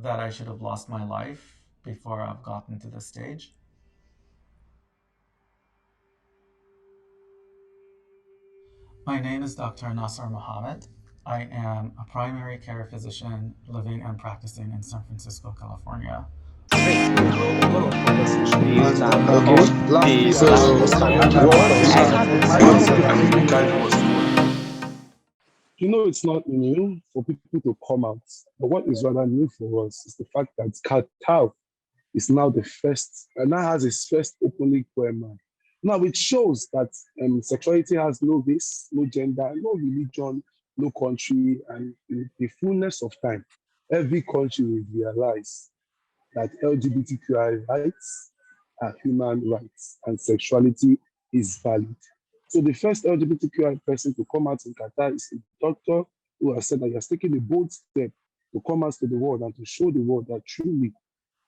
that I should have lost my life before I've gotten to this stage. My name is Dr. Nasser Mohammed. I am a primary care physician living and practicing in San Francisco, California. Great. A lot of conversation And started okay, on lastly, this last what podcast. I concern had a what question. concern you guys was it's not new for people to come out, but what is rather new for us is the fact that Qatar is now the first, and now has its first openly queer man. Now it shows that sexuality has no race, no gender, no religion, no country, and in the fullness of time, every country will realize that LGBTQI rights are human rights and sexuality is valid. So the first LGBTQI person to come out in Qatar is a doctor who has said that he has taken a bold step to come out to the world and to show the world that truly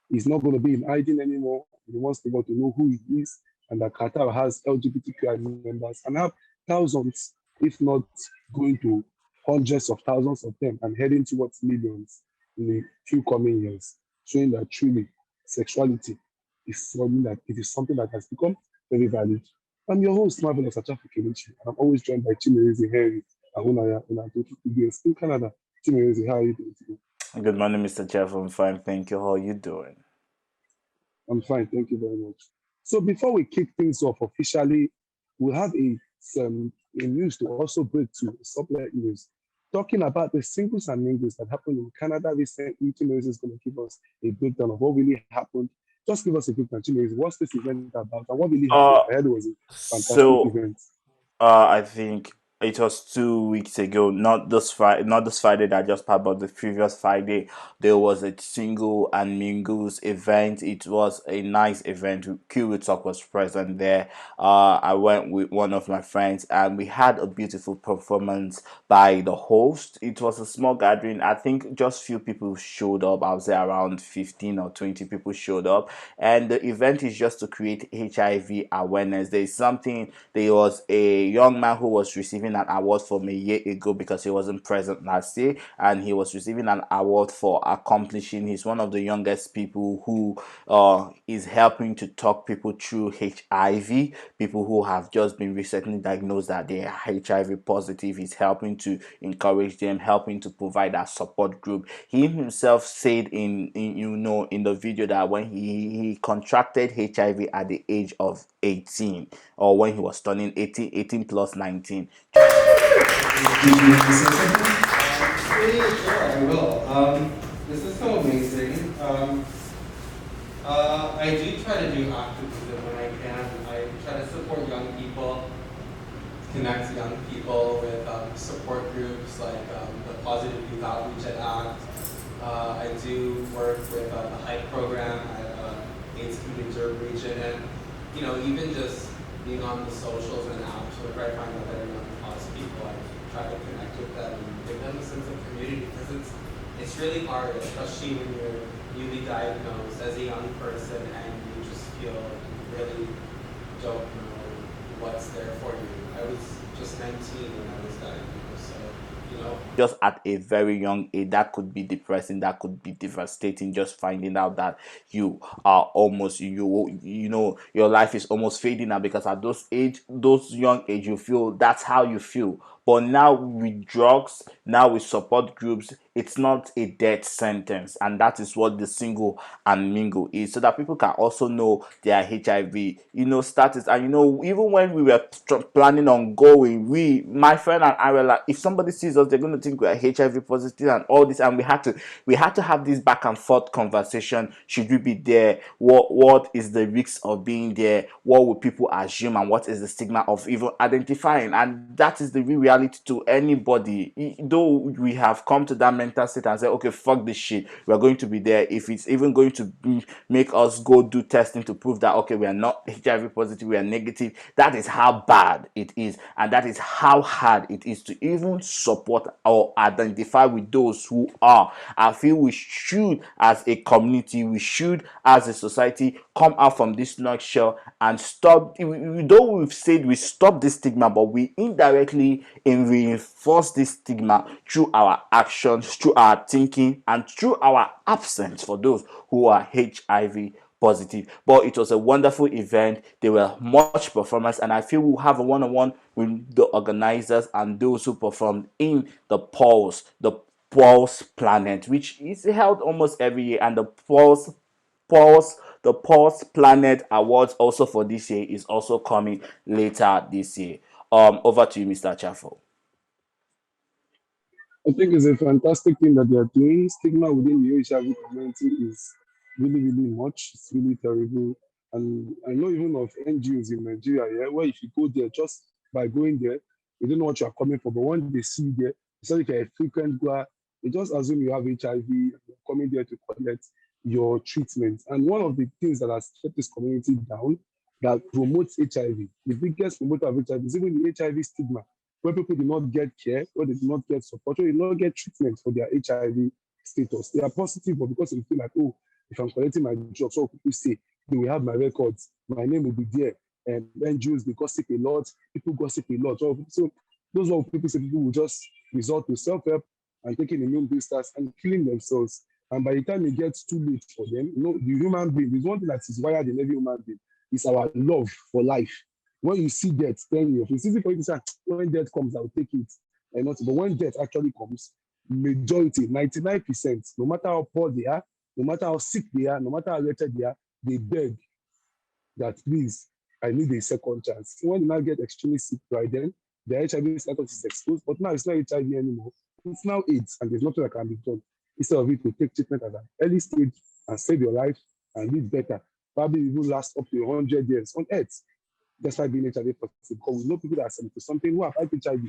he's not going to be in hiding anymore. He wants the world to know who he is and that Qatar has LGBTQI members and have thousands, if not going to hundreds of thousands of them and heading towards millions in the few coming years, showing that truly sexuality is something that has become very valid. I'm your host, Marvelous Achafu Kenichi, and I'm always joined by Chimereze Henry and Unaya in Canada. Chimereze, how are you doing today? Good morning, Mr. Jeff. I'm fine. Thank you. How are you doing? I'm fine, thank you very much. So before we kick things off officially, we'll have a news to also break to supplement news, talking about the singles and mingles that happened in Canada recently. Chimereze is going to give us a breakdown of what really happened. Just give us a breakdown, Chimereze. What's this event about and what really happened? Uh, I heard it was a fantastic so event. I think it was 2 weeks ago, not this Friday that just passed, but the previous Friday, there was a single and mingles event. It was a nice event. Q Talk was present there. I went with one of my friends and we had a beautiful performance by the host. It was a small gathering. I think just few people showed up. I would say around 15 or 20 people showed up. And the event is just to create HIV awareness. There was a young man who was receiving an award from a year ago because he wasn't present last year, and he was receiving an award for accomplishing. He's one of the youngest people who is helping to talk people through HIV. People who have just been recently diagnosed that they are HIV positive. He's helping to encourage them, helping to provide that support group. He himself said in the video that when he contracted HIV at the age of 18, or when he was turning 18, 18 plus 19. Sure, I will. This is so amazing. I do try to do activism when I can. I try to support young people, connect young people with support groups like the Positive Youth Outreach at ACT. I do work with the HIKE program at AIDS Community Region, and even just being on the socials and apps whenever I find out that young cause people, I try to connect with them and give them a sense of community because it's really hard, especially when you're newly diagnosed as a young person and you just feel like you really don't know what's there for you. I was just 19 when I was diagnosed, so just at a very young age, that could be depressing, that could be devastating, just finding out that you are almost your life is almost fading now, because at those young age, you feel that's how you feel. But now with drugs, now with support groups, it's not a death sentence, and that is what the single and mingle is, so that people can also know their HIV status. And even when we were planning on going, my friend and I were like, if somebody sees us, they're going to think we are HIV positive and all this. And we had to have this back and forth conversation. Should we be there? What is the risk of being there? What will people assume, and what is the stigma of even identifying? And that is the real reality to anybody. Though we have come to that mental state and say, okay, fuck this shit, we're going to be there. If it's even going to make us go do testing to prove that, okay, we are not HIV positive, we are negative, that is how bad it is, and that is how hard it is to even support or identify with those who are. I feel we should, as a community, we should, as a society, come out from this nutshell and stop. Though we've said we stop this stigma, but we indirectly reinforce this stigma through our actions, through our thinking, and through our absence for those who are HIV positive. But it was a wonderful event. There were much performance, and I feel we'll have a one-on-one with the organizers and those who performed in the Pulse Planet, which is held almost every year, and the Pulse Planet Awards also for this year is also coming later this year. Over to you, Mr. Chaffo. I think it's a fantastic thing that they are doing. Stigma within the HIV community is really, really much. It's really terrible. And I know even of NGOs in Nigeria, yeah, where if you go there, just by going there, you don't know what you are coming for. But when they see you there, it's like a frequent goer, they just assume you have HIV, and you're coming there to collect your treatment. And one of the things that has kept this community down, that promotes HIV, the biggest promoter of HIV is even the HIV stigma, where people do not get care, where they do not get support, where they do not get treatment for their HIV status. They are positive, but because they feel like, oh, if I'm collecting my drugs, what people say, they will have my records, my name will be there. And NGOs, they gossip a lot, people gossip a lot. So those are what people say, people will just resort to self-help and taking immune boosters and killing themselves. And by the time it gets too late for them, the human being, there's one thing that is wired in every human being, is our love for life. When you see death, then it's easy for you to say, when death comes, I'll take it. And not, but when death actually comes, majority, 99%, no matter how poor they are, no matter how sick they are, no matter how wretched they are, they beg that, please, I need a second chance. When they now get extremely sick right then, the HIV status is exposed, but now it's not HIV anymore. It's now AIDS, and there's nothing that can be done. Instead of it to take treatment at an early stage and save your life and live better, probably even last up to 100 years on Earth. That's why being HIV positive, because we know people that are 70 something who have had HIV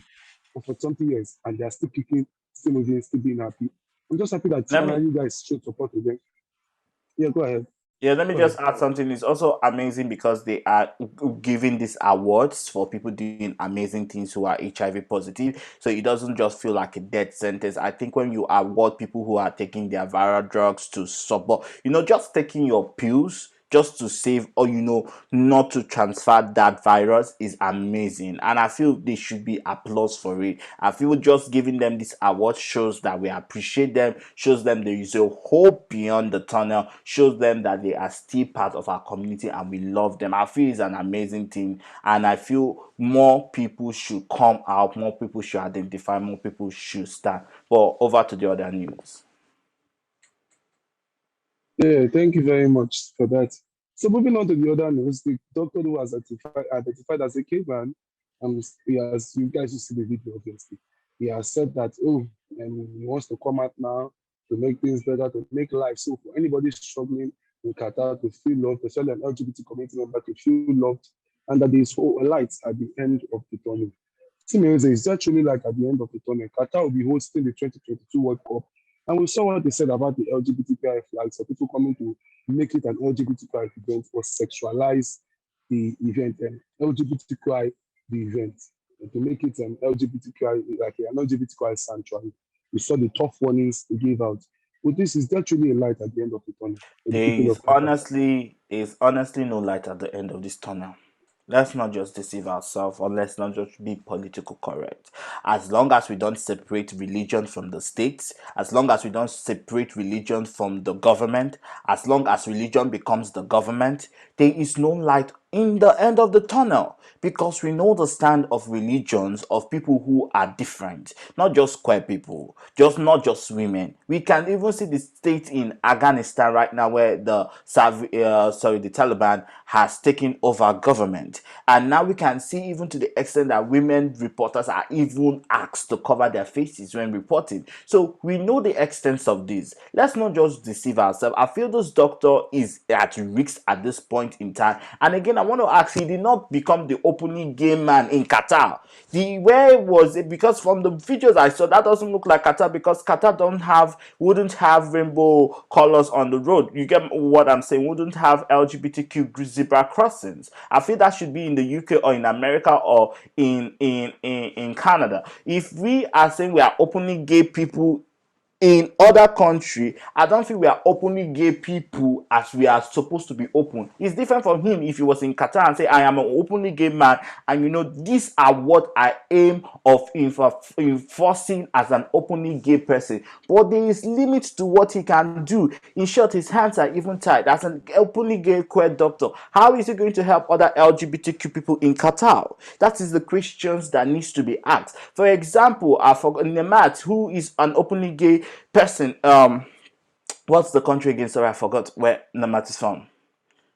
for 20 years and they are still kicking, still moving, still being happy. I'm just happy that you guys showed support to them. Yeah, go ahead. Yeah, let me just add something. It's also amazing because they are giving these awards for people doing amazing things who are HIV positive. So it doesn't just feel like a death sentence. I think when you award people who are taking their viral drugs to support, just taking your pills just to save, or not to transfer that virus, is amazing, and I feel they should be applause for it. I feel just giving them this award shows that we appreciate them, shows them there is a hope beyond the tunnel, shows them that they are still part of our community and we love them. I feel it's an amazing thing, and I feel more people should come out, more people should identify, more people should stand. But over to the other news. Yeah, thank you very much for that. So moving on to the other news, the doctor who was identified as a caveman, he has, you guys will see the video obviously, he has said that, he wants to come out now to make things better, to make life so for anybody struggling in Qatar to feel loved, especially an LGBT community member to feel loved, and that there is light at the end of the tunnel. Similarly, is that truly like at the end of the tunnel? Qatar will be hosting the 2022 World Cup. And we saw what they said about the LGBTQI flags, so people coming to make it an LGBTQI event or sexualize the event, and LGBTQI the event, and to make it an LGBTQI, like an LGBTQI sanctuary. We saw the tough warnings they gave out. But this is actually a light at the end of the tunnel. There is honestly no light at the end of this tunnel. Let's not just deceive ourselves, or let's not just be political correct. As long as we don't separate religion from the state, as long as we don't separate religion from the government, as long as religion becomes the government, there is no light in the end of the tunnel, because we know the stand of religions of people who are different, not just queer people, not just women. We can even see the state in Afghanistan right now, where the Taliban has taken over government, and now we can see even to the extent that women reporters are even asked to cover their faces when reporting. So we know the extent of this. Let's not just deceive ourselves. I feel this doctor is at risk at this point in time, and again, I want to ask, he did not become the openly gay man in Qatar. Where was it? Because from the videos I saw, that doesn't look like Qatar, because Qatar wouldn't have rainbow colors on the road. You get what I'm saying? Wouldn't have LGBTQ zebra crossings. I feel that should be in the UK or in America or in Canada. If we are saying we are openly gay people in other country, I don't think we are openly gay people as we are supposed to be open. It's different from him if he was in Qatar and say, I am an openly gay man, and these are what I aim of enforcing as an openly gay person. But there is limits to what he can do. In short, his hands are even tied. As an openly gay queer doctor, how is he going to help other LGBTQ people in Qatar? That is the questions that needs to be asked. For example, for Nemat, who is an openly gay person, what's the country again? Sorry, I forgot where Namat is from.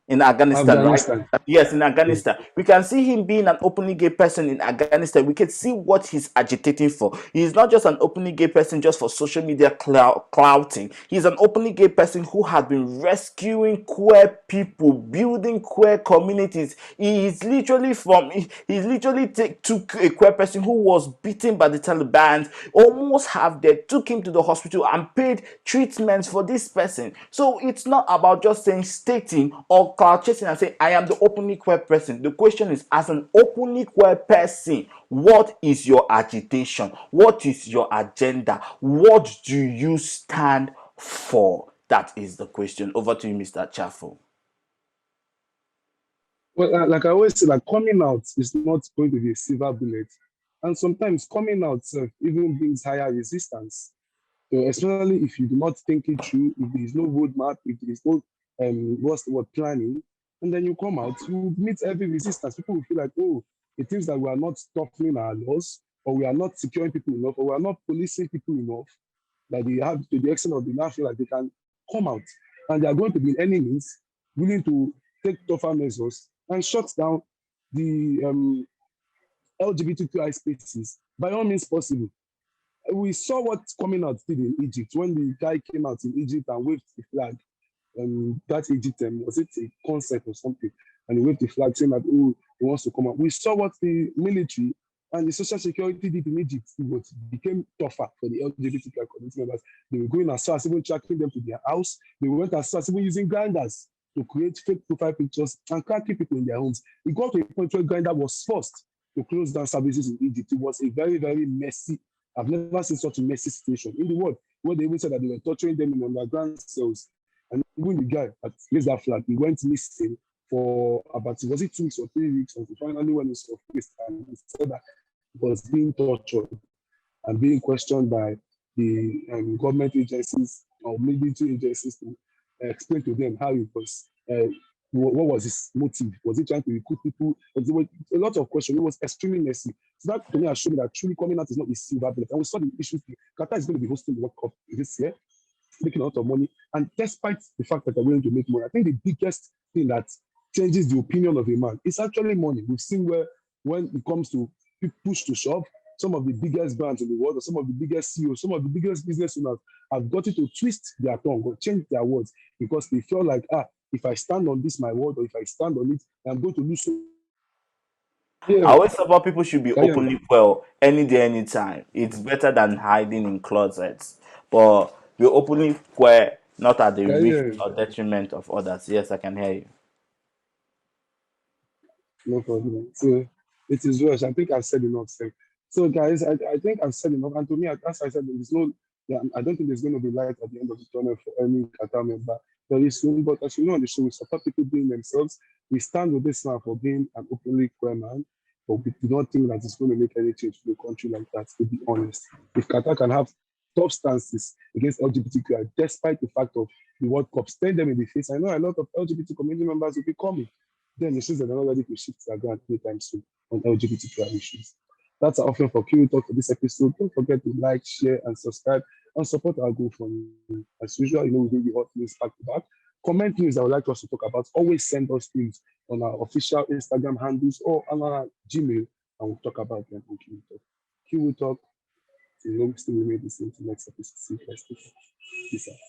In Afghanistan, right? Afghanistan. Yes, in Yeah. Afghanistan. We can see him being an openly gay person in Afghanistan. We can see what he's agitating for. He's not just an openly gay person just for social media clouting. He's an openly gay person who has been rescuing queer people, building queer communities. He's literally took a queer person who was beaten by the Taliban, almost half dead, took him to the hospital and paid treatments for this person. So it's not about just stating or cloud chasing and saying, I am the openly queer person. The question is, as an openly queer person, what is your agitation? What is your agenda? What do you stand for? That is the question. Over to you, Mr. Chaffo. Well, like I always say, like coming out is not going to be a silver bullet. And sometimes coming out even brings higher resistance. So especially if you do not think it through, if there is no roadmap, if there is no what's the word planning, and then you come out, you meet every resistance. People will feel like, oh, it seems that we are not toughening our laws, or we are not securing people enough, or we are not policing people enough, that they have to the extent of the now feel like they can come out. And they are going to be enemies willing to take tougher measures and shut down the LGBTQI spaces by all means possible. We saw what's coming out did in Egypt when the guy came out in Egypt and waved the flag. That Egypt, was it a concert or something? And he waved the flag saying that, oh, he wants to come out. We saw what the military and the social security did in Egypt. It became tougher for the LGBTQI community members. They were going as far as even tracking them to their house. They went as far as even using grinders to create fake profile pictures and cracking people in their homes. It got to a point where Grindr was forced to close down services in Egypt. It was a very, very messy. I've never seen such a messy situation in the world where they even said that they were torturing them in underground cells. And even the guy that raised that flag, he went missing for about, was it 2 weeks or 3 weeks, until finally when he surfaced and he said that he was being tortured and being questioned by the government agencies or military agencies to explain to them how it was, what was his motive? Was he trying to recruit people? There were a lot of questions. It was extremely messy. So that to me has shown me that truly coming out is not a silver bullet. And we saw the issues. Qatar is going to be hosting the World Cup this year, making a lot of money. And despite the fact that they're willing to make money, I think the biggest thing that changes the opinion of a man is actually money. We've seen where when it comes to push to shove, some of the biggest brands in the world, or some of the biggest CEOs, some of the biggest business owners have gotten to twist their tongue or change their words because they feel like, if I stand on this, my word, or if I stand on it, I'm going to lose. I Yeah, always support people should be Diane. openly well any day, anytime. It's better than hiding in closets. But be openly queer, not at the risk Yeah, or detriment of others. Yes, I can hear you. no problem. So it is Rush. I think I've said enough. So guys, I think I've said enough. And to me, as I said, there's no, yeah, I don't think there's going to be light at the end of the tunnel for any Qatar member very soon. But as you know on the show, we support people being themselves. We stand with this man for being an openly queer man. But we do not think that it's going to make any change to the country like that, to be honest. If Qatar can have tough stances against LGBTQI, despite the fact of the World Cup, stand them in the face. I know a lot of LGBT community members will be coming. Then it shows that they're not ready to shift their ground anytime soon on LGBTQI issues. That's our offering for Q Talk for this episode. Don't forget to like, share, and subscribe and support our GoFundMe. As usual, we do the hot news back to back. Comment news I would like us to talk about. Always send us news on our official Instagram handles or on our Gmail, and we'll talk about them on Q Talk. Q Talk, still remain the same to next episode. See you guys. Peace out.